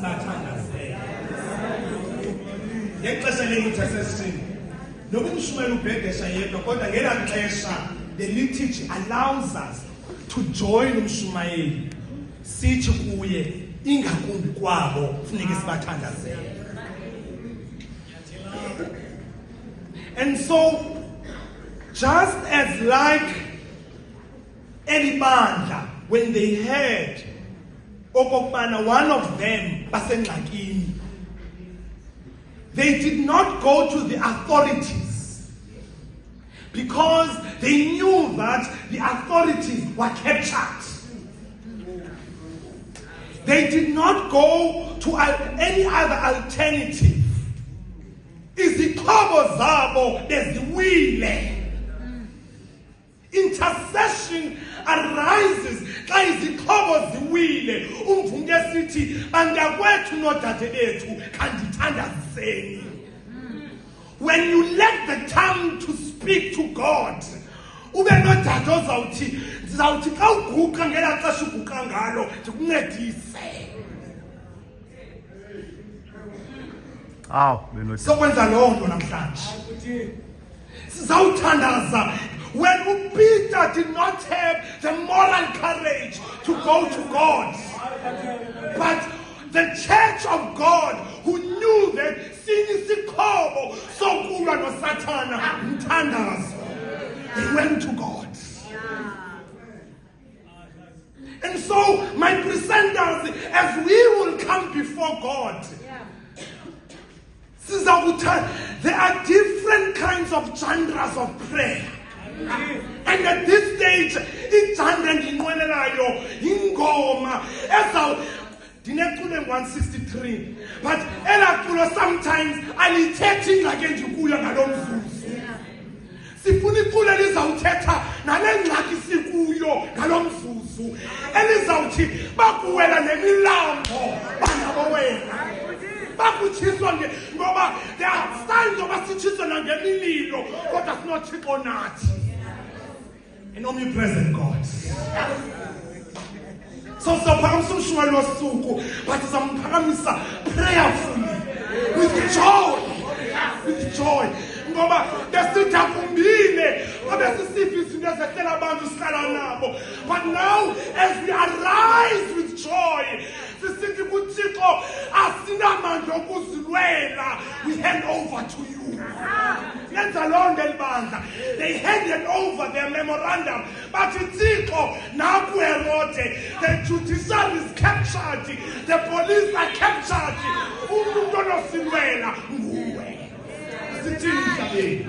sibathandazele. Ngexesha le-intercession noba umshumayeli ubhedesha yedwa kodwa ngelaa xesha the liturgy allows us to join umshumayeli sithi kuye ingakumbi kwabo funeke sibathandazele. And so just as like Elibandla, when they heard okokubana one of them basengxakini, they did not go to the authorities because they knew that the authorities were captured. They did not go to any other alternative. Izixhobo zabo beziwile. Intercession arises xa izixhobo ziwile. Umvunke sithi bantakwethu nodade bethu kandithandazeni. When you let the tongue to speak to God, ube nodade ozawuthi ndizawuthi xa uguqa ngelaa xesha uguqa ngalo ndikuncedise. Sokwenza loo nto namhlanje. Sizawuthandaza when Peter did not have the moral courage to go to God. But the church of God who knew that sinisikhobo sokulwa noSathana mthandazo, they went to God. And so, my presenters, as we will come before God, there are different kinds of genres of prayer. And at this stage, ijandra ndinqwenelayo yingoma ezawuthi ndinecule 163, but elaa culo sometimes alithethi ingxaki endikuyo ngalo mzuzu. Sifuna iculo elizawuthetha nale ngxaki sikuyo ngalo mzuzu, elizawuthi bakuwela nemilambo banabo wena. Bakutshiswa ngoba there are signs of sitshiswa nangemililo kodwa sinothixo nathi. An omnipresent God. So sizawuphakamisa umshumayeli wosuku, but sizamphakamisa prayerfully, with joy. With joy. Ngoba besithi akumbile abesisifa izinto ezehlela abantu sihlala nabo. But now, as we arise with joy, sisithi kuThixo asinamandla okuzilwela, we hand over to you. Lenza loo nto elibandla. They handed over their memorandum. But Thixo, naku Herode, the judiciary is captured, the police are captured. Umuntu onosilwela nguwe. Sithini mhlabeni?